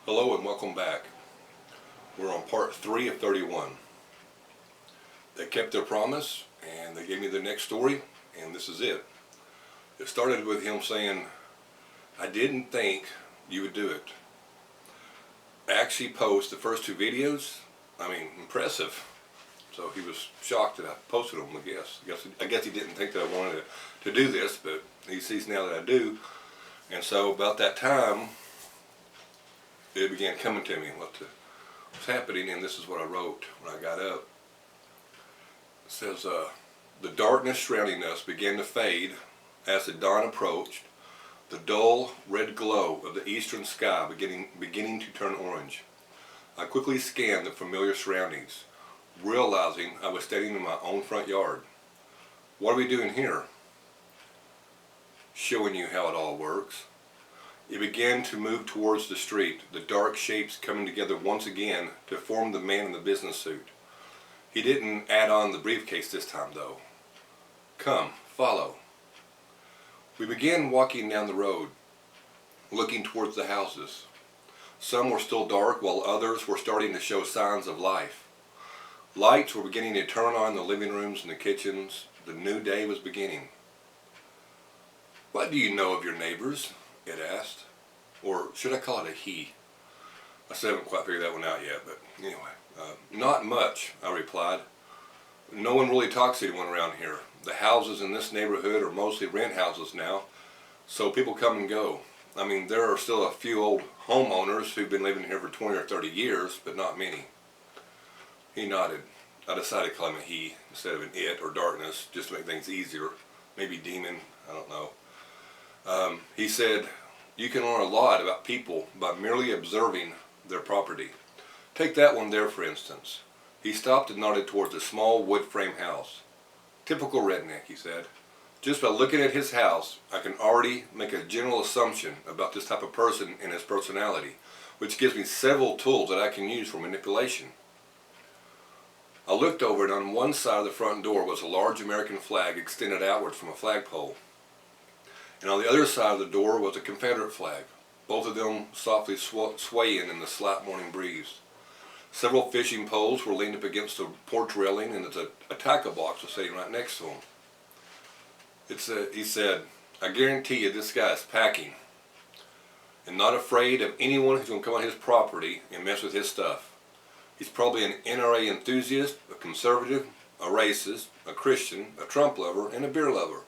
Hello and welcome back. We're on part 3 of 31. They kept their promise and they gave me the next story, and this is it. It started with him saying, "I didn't think you would do it." I actually posted the first 2 videos. Impressive. So he was shocked that I posted them, I guess he didn't think that I wanted to do this, but he sees now that I do. And so about that time, it began coming to me what was happening, and this is what I wrote when I got up. It says, the darkness surrounding us began to fade as the dawn approached, the dull red glow of the eastern sky beginning to turn orange. I quickly scanned the familiar surroundings, realizing I was standing in my own front yard. What are we doing here? Showing you how it all works. It began to move towards the street, the dark shapes coming together once again to form the man in the business suit. He didn't add on the briefcase this time though. Come, follow. We began walking down the road, looking towards the houses. Some were still dark while others were starting to show signs of life. Lights were beginning to turn on in the living rooms and the kitchens. The new day was beginning. "What do you know of your neighbors?" it asked. Or should I call it a he? I still haven't quite figured that one out yet, but anyway. "Not much," I replied. "No one really talks to anyone around here. The houses in this neighborhood are mostly rent houses now, so people come and go. There are still a few old homeowners who've been living here for 20 or 30 years, but not many." He nodded. I decided to call him a he instead of an it or darkness, just to make things easier. Maybe demon, I don't know. He said, "You can learn a lot about people by merely observing their property. Take that one there, for instance." He stopped and nodded towards a small wood frame house. "Typical redneck," he said. "Just by looking at his house, I can already make a general assumption about this type of person and his personality, which gives me several tools that I can use for manipulation." I looked over, and on one side of the front door was a large American flag extended outward from a flagpole. And on the other side of the door was a Confederate flag, both of them softly swaying in the slight morning breeze. Several fishing poles were leaned up against the porch railing, and a tackle box was sitting right next to them. He said, "I guarantee you this guy is packing and not afraid of anyone who's going to come on his property and mess with his stuff. He's probably an NRA enthusiast, a conservative, a racist, a Christian, a Trump lover, and a beer lover.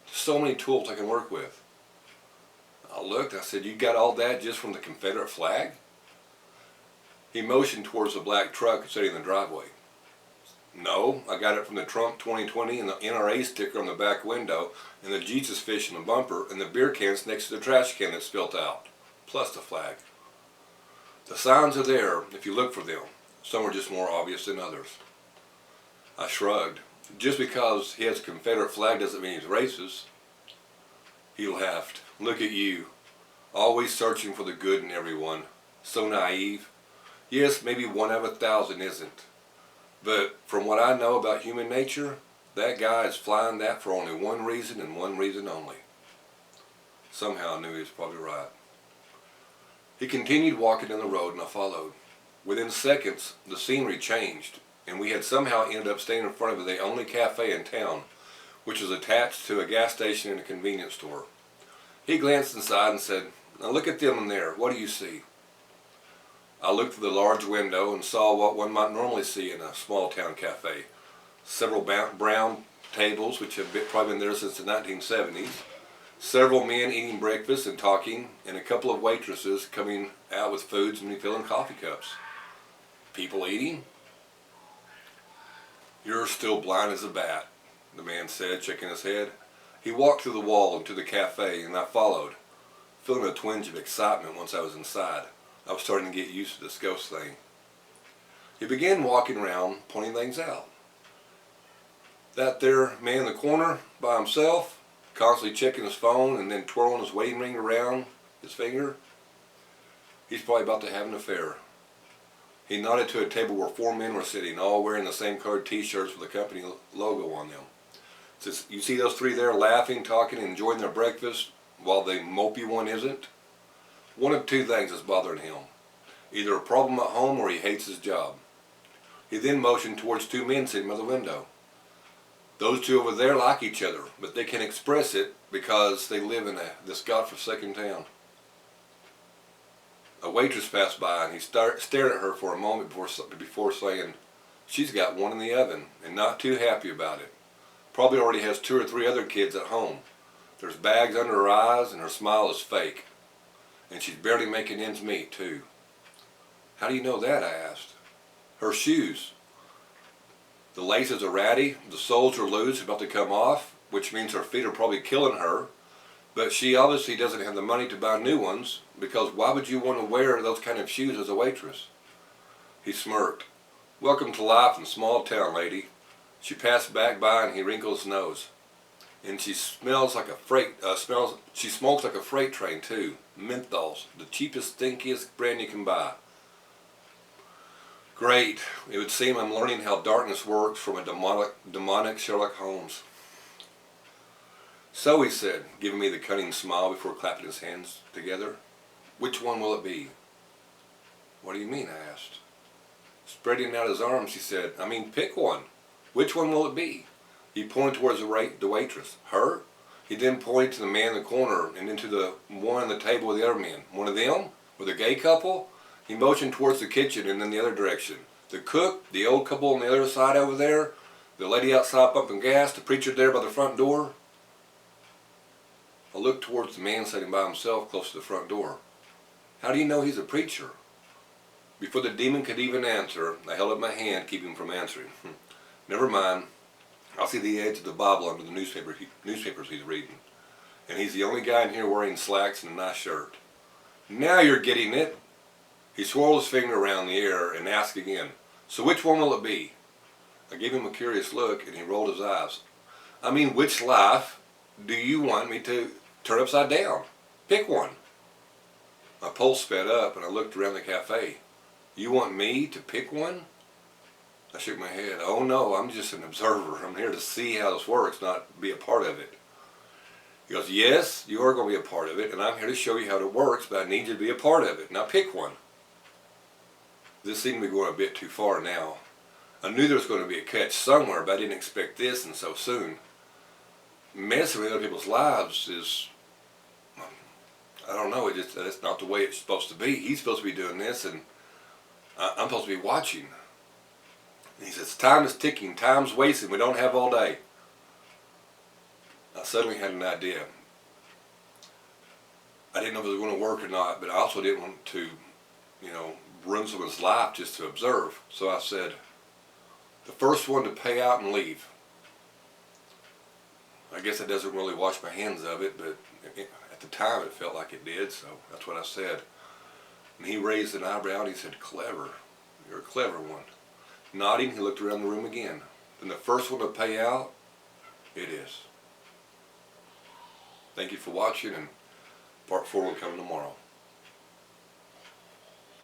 So many tools I can work with." I looked, I said, "You got all that just from the Confederate flag?" He motioned towards the black truck sitting in the driveway. "No, I got it from the Trump 2020 and the NRA sticker on the back window, and the Jesus fish in the bumper, and the beer cans next to the trash can that spilt out, plus the flag. The signs are there if you look for them. Some are just more obvious than others." I shrugged. "Just because he has a Confederate flag doesn't mean he's racist." He laughed. "Look at you, always searching for the good in everyone. So naive. Yes, maybe 1 out of 1,000 isn't. But from what I know about human nature, that guy is flying that for only one reason and one reason only." Somehow I knew he was probably right. He continued walking down the road, and I followed. Within seconds, the scenery changed, and we had somehow ended up staying in front of the only cafe in town, which was attached to a gas station and a convenience store. He glanced inside and said, "Now look at them in there. What do you see?" I looked through the large window and saw what one might normally see in a small town cafe. Several brown tables, which have probably been there since the 1970s. Several men eating breakfast and talking, and a couple of waitresses coming out with foods and refilling coffee cups. People eating? "You're still blind as a bat," the man said, shaking his head. He walked through the wall into the cafe, and I followed, feeling a twinge of excitement once I was inside. I was starting to get used to this ghost thing. He began walking around, pointing things out. "That there man in the corner by himself, constantly checking his phone and then twirling his wedding ring around his finger. He's probably about to have an affair." He nodded to a table where 4 men were sitting, all wearing the same colored t-shirts with the company logo on them. Says, "You see those 3 there laughing, talking, and enjoying their breakfast, while the mopey one isn't? One of 2 things is bothering him. either a problem at home or he hates his job. He then motioned towards two men sitting by the window. Those two over there like each other, but they can express it because they live in this godforsaken town. A waitress passed by and he stared at her for a moment before saying, "She's got one in the oven," and not too happy about it. Probably already has 2 or 3 other kids at home. There's bags under her eyes and her smile is fake. And she's barely making ends meet too. "How do you know that?" I asked. "Her shoes. The laces are ratty, the soles are loose, about to come off, which means her feet are probably killing her. But she obviously doesn't have the money to buy new ones, because why would you want to wear those kind of shoes as a waitress?" He smirked. "Welcome to life in small town, lady." She passed back by and he wrinkled his nose. "And she smells like a she smokes like a freight train too. Menthols, the cheapest, stinkiest brand you can buy." Great. It would seem I'm learning how darkness works from a demonic Sherlock Holmes. "So," he said, giving me the cunning smile before clapping his hands together, "which one will it be?" "What do you mean?" I asked. Spreading out his arms, he said, "I mean, pick one. Which one will it be?" He pointed towards the waitress. "Her?" He then pointed to the man in the corner and into the one on the table with the other men. "One of them? With a gay couple?" He motioned towards the kitchen and then the other direction. "The cook, the old couple on the other side over there, the lady outside pumping gas, the preacher there by the front door." I looked towards the man sitting by himself close to the front door. "How do you know he's a preacher?" Before the demon could even answer, I held up my hand, keeping him from answering. "Never mind. I'll see the edge of the Bible under the newspapers he's reading. And he's the only guy in here wearing slacks and a nice shirt." "Now you're getting it." He swirled his finger around the air and asked again, "So which one will it be?" I gave him a curious look and he rolled his eyes. "I mean, which life do you want me to turn upside down? Pick one." My pulse sped up and I looked around the cafe. "You want me to pick one?" I shook my head. "Oh no, I'm just an observer. I'm here to see how this works, not be a part of it." He goes, "Yes, you are going to be a part of it, and I'm here to show you how it works, but I need you to be a part of it. Now pick one." This seemed to be going a bit too far now. I knew there was going to be a catch somewhere, but I didn't expect this and so soon. Messing with other people's lives is, I don't know, it's not the way it's supposed to be. He's supposed to be doing this, and I'm supposed to be watching. And he says, "Time is ticking, time's wasting, we don't have all day." I suddenly had an idea. I didn't know if it was going to work or not, but I also didn't want to, ruin someone's life just to observe. So I said, "The first one to pay out and leave." I guess that doesn't really wash my hands of it, but at the time it felt like it did, so that's what I said. And he raised an eyebrow and he said, "Clever. You're a clever one." Nodding, he looked around the room again. "Then the first one to pay out, it is." Thank you for watching, and part 4 will come tomorrow.